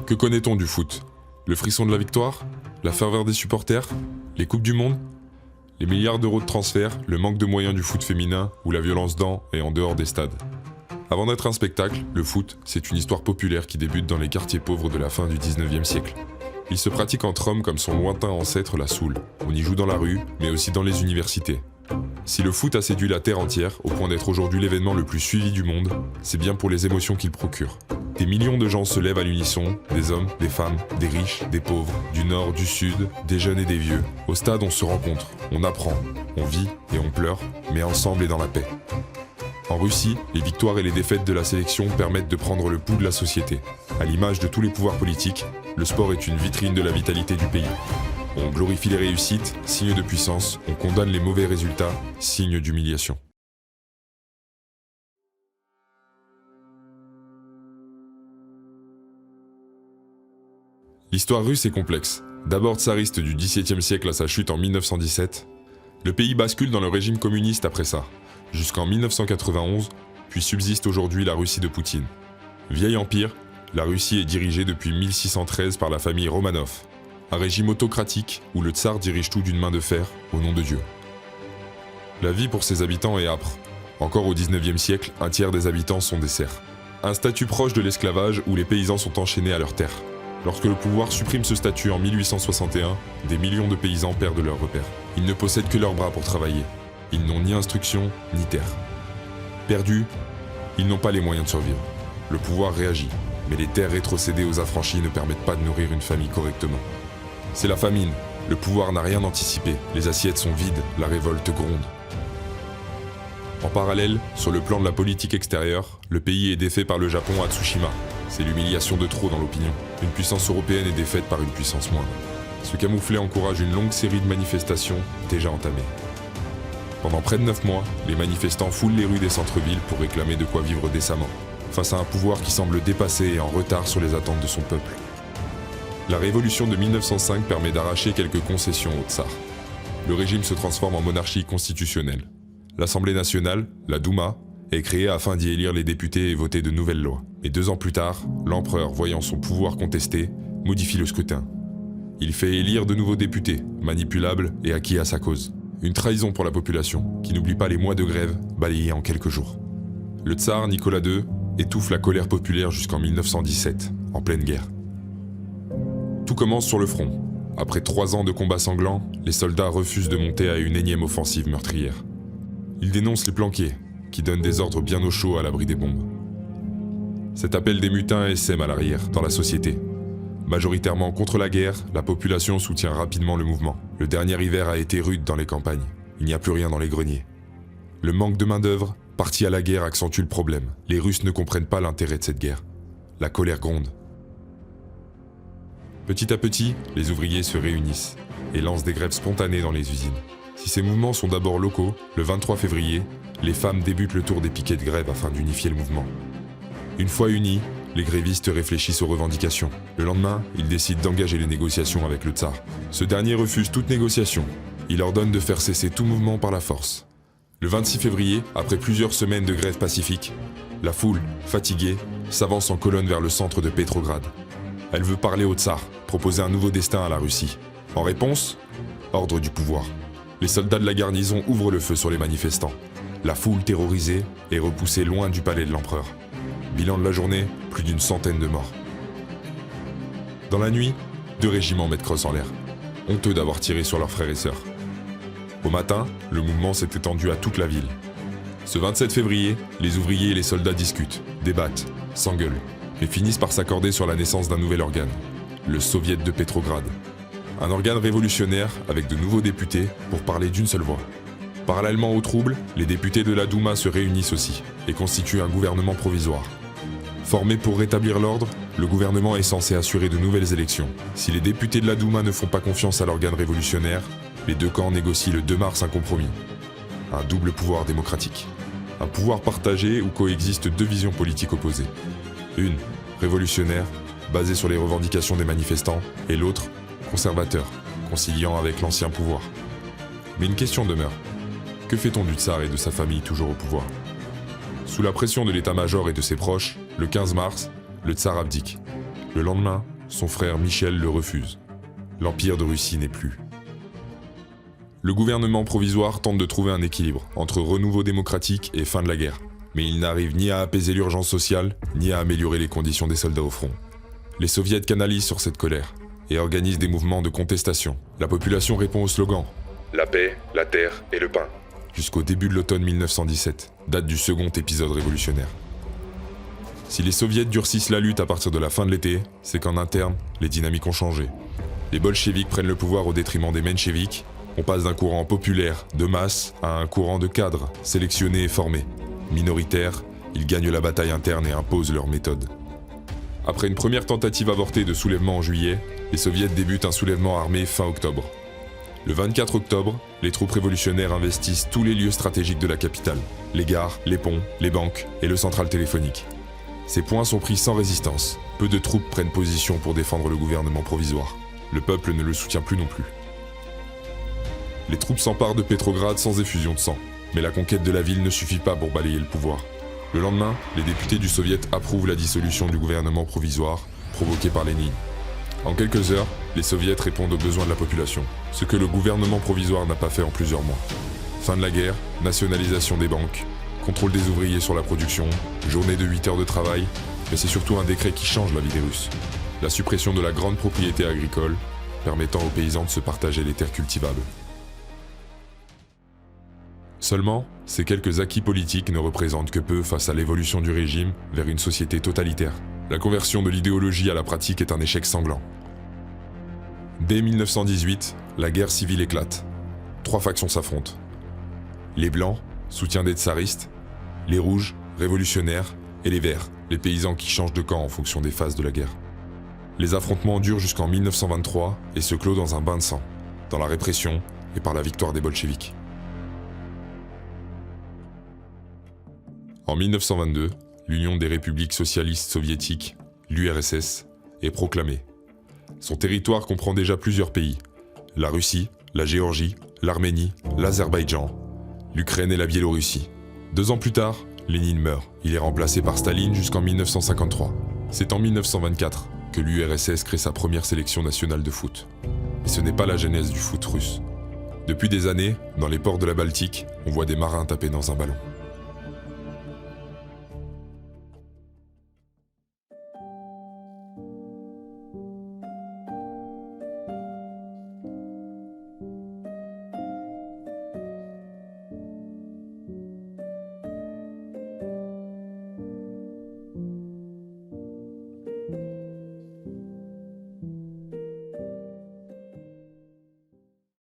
Que connaît-on du foot? Le frisson de la victoire? La ferveur des supporters? Les coupes du monde? Les milliards d'euros de transferts? Le manque de moyens du foot féminin? Ou la violence dans et en dehors des stades? Avant d'être un spectacle, le foot, c'est une histoire populaire qui débute dans les quartiers pauvres de la fin du 19e siècle. Il se pratique entre hommes comme son lointain ancêtre la Soule. On y joue dans la rue, mais aussi dans les universités. Si le foot a séduit la terre entière, au point d'être aujourd'hui l'événement le plus suivi du monde, c'est bien pour les émotions qu'il procure. Des millions de gens se lèvent à l'unisson, des hommes, des femmes, des riches, des pauvres, du nord, du sud, des jeunes et des vieux. Au stade, on se rencontre, on apprend, on vit et on pleure, mais ensemble et dans la paix. En Russie, les victoires et les défaites de la sélection permettent de prendre le pouls de la société. À l'image de tous les pouvoirs politiques, le sport est une vitrine de la vitalité du pays. On glorifie les réussites, signe de puissance, on condamne les mauvais résultats, signe d'humiliation. L'histoire russe est complexe. D'abord tsariste du XVIIe siècle à sa chute en 1917, le pays bascule dans le régime communiste après ça, jusqu'en 1991, puis subsiste aujourd'hui la Russie de Poutine. Vieil empire, la Russie est dirigée depuis 1613 par la famille Romanov, un régime autocratique où le tsar dirige tout d'une main de fer au nom de Dieu. La vie pour ses habitants est âpre. Encore au 19e siècle, un tiers des habitants sont des serfs. Un statut proche de l'esclavage où les paysans sont enchaînés à leurs terres. Lorsque le pouvoir supprime ce statut en 1861, des millions de paysans perdent leurs repères. Ils ne possèdent que leurs bras pour travailler. Ils n'ont ni instruction, ni terre. Perdus, ils n'ont pas les moyens de survivre. Le pouvoir réagit, mais les terres rétrocédées aux affranchis ne permettent pas de nourrir une famille correctement. C'est la famine. Le pouvoir n'a rien anticipé. Les assiettes sont vides, la révolte gronde. En parallèle, sur le plan de la politique extérieure, le pays est défait par le Japon à Tsushima. C'est l'humiliation de trop dans l'opinion. Une puissance européenne est défaite par une puissance moindre. Ce camouflet encourage une longue série de manifestations déjà entamées. Pendant près de 9 mois, les manifestants foulent les rues des centres-villes pour réclamer de quoi vivre décemment, face à un pouvoir qui semble dépassé et en retard sur les attentes de son peuple. La révolution de 1905 permet d'arracher quelques concessions au tsar. Le régime se transforme en monarchie constitutionnelle. L'Assemblée nationale, la Douma, est créée afin d'y élire les députés et voter de nouvelles lois. Mais 2 ans plus tard, l'empereur, voyant son pouvoir contesté, modifie le scrutin. Il fait élire de nouveaux députés, manipulables et acquis à sa cause. Une trahison pour la population, qui n'oublie pas les mois de grève balayés en quelques jours. Le tsar Nicolas II étouffe la colère populaire jusqu'en 1917, en pleine guerre. Tout commence sur le front. Après 3 ans de combats sanglants, les soldats refusent de monter à une énième offensive meurtrière. Ils dénoncent les planqués, qui donnent des ordres bien au chaud à l'abri des bombes. Cet appel des mutins essaime à l'arrière, dans la société. Majoritairement contre la guerre, la population soutient rapidement le mouvement. Le dernier hiver a été rude dans les campagnes. Il n'y a plus rien dans les greniers. Le manque de main-d'œuvre, parti à la guerre, accentue le problème. Les Russes ne comprennent pas l'intérêt de cette guerre. La colère gronde. Petit à petit, les ouvriers se réunissent et lancent des grèves spontanées dans les usines. Si ces mouvements sont d'abord locaux, le 23 février, les femmes débutent le tour des piquets de grève afin d'unifier le mouvement. Une fois unis, les grévistes réfléchissent aux revendications. Le lendemain, ils décident d'engager les négociations avec le tsar. Ce dernier refuse toute négociation. Il ordonne de faire cesser tout mouvement par la force. Le 26 février, après plusieurs semaines de grève pacifique, la foule, fatiguée, s'avance en colonne vers le centre de Pétrograd. Elle veut parler au tsar, proposer un nouveau destin à la Russie. En réponse, ordre du pouvoir. Les soldats de la garnison ouvrent le feu sur les manifestants. La foule terrorisée est repoussée loin du palais de l'empereur. Bilan de la journée, plus d'une centaine de morts. Dans la nuit, 2 régiments mettent crosse en l'air, honteux d'avoir tiré sur leurs frères et sœurs. Au matin, le mouvement s'est étendu à toute la ville. Ce 27 février, les ouvriers et les soldats discutent, débattent, s'engueulent, mais finissent par s'accorder sur la naissance d'un nouvel organe, le Soviet de Pétrograd. Un organe révolutionnaire avec de nouveaux députés pour parler d'une seule voix. Parallèlement aux troubles, les députés de la Douma se réunissent aussi et constituent un gouvernement provisoire. Formé pour rétablir l'ordre, le gouvernement est censé assurer de nouvelles élections. Si les députés de la Douma ne font pas confiance à l'organe révolutionnaire, les 2 camps négocient le 2 mars un compromis. Un double pouvoir démocratique. Un pouvoir partagé où coexistent 2 visions politiques opposées. Une, révolutionnaire, basée sur les revendications des manifestants, et l'autre, conservateur, conciliant avec l'ancien pouvoir. Mais une question demeure. Que fait-on du tsar et de sa famille toujours au pouvoir? Sous la pression de l'état-major et de ses proches, le 15 mars, le tsar abdique. Le lendemain, son frère Michel le refuse. L'Empire de Russie n'est plus. Le gouvernement provisoire tente de trouver un équilibre entre renouveau démocratique et fin de la guerre. Mais il n'arrive ni à apaiser l'urgence sociale, ni à améliorer les conditions des soldats au front. Les soviets canalisent sur cette colère et organisent des mouvements de contestation. La population répond au slogan « La paix, la terre et le pain » jusqu'au début de l'automne 1917, date du second épisode révolutionnaire. Si les soviets durcissent la lutte à partir de la fin de l'été, c'est qu'en interne, les dynamiques ont changé. Les bolcheviks prennent le pouvoir au détriment des mencheviks. On passe d'un courant populaire, de masse, à un courant de cadres, sélectionnés et formés. Minoritaires, ils gagnent la bataille interne et imposent leur méthode. Après une première tentative avortée de soulèvement en juillet, les soviets débutent un soulèvement armé fin octobre. Le 24 octobre, les troupes révolutionnaires investissent tous les lieux stratégiques de la capitale, les gares, les ponts, les banques et le central téléphonique. Ces points sont pris sans résistance. Peu de troupes prennent position pour défendre le gouvernement provisoire. Le peuple ne le soutient plus non plus. Les troupes s'emparent de Pétrograd sans effusion de sang, mais la conquête de la ville ne suffit pas pour balayer le pouvoir. Le lendemain, les députés du Soviet approuvent la dissolution du gouvernement provisoire, provoquée par Lénine. En quelques heures, les soviets répondent aux besoins de la population, ce que le gouvernement provisoire n'a pas fait en plusieurs mois. Fin de la guerre, nationalisation des banques, contrôle des ouvriers sur la production, journée de 8 heures de travail, mais c'est surtout un décret qui change la vie des Russes. La suppression de la grande propriété agricole, permettant aux paysans de se partager les terres cultivables. Seulement, ces quelques acquis politiques ne représentent que peu face à l'évolution du régime vers une société totalitaire. La conversion de l'idéologie à la pratique est un échec sanglant. Dès 1918, la guerre civile éclate. 3 factions s'affrontent. Les Blancs, soutiens des tsaristes, les Rouges, révolutionnaires, et les Verts, les paysans qui changent de camp en fonction des phases de la guerre. Les affrontements durent jusqu'en 1923 et se clôt dans un bain de sang, dans la répression et par la victoire des bolcheviks. En 1922, l'Union des républiques socialistes soviétiques, l'URSS, est proclamée. Son territoire comprend déjà plusieurs pays, la Russie, la Géorgie, l'Arménie, l'Azerbaïdjan, l'Ukraine et la Biélorussie. 2 ans plus tard, Lénine meurt. Il est remplacé par Staline jusqu'en 1953. C'est en 1924 que l'URSS crée sa première sélection nationale de foot. Mais ce n'est pas la genèse du foot russe. Depuis des années, dans les ports de la Baltique, on voit des marins taper dans un ballon.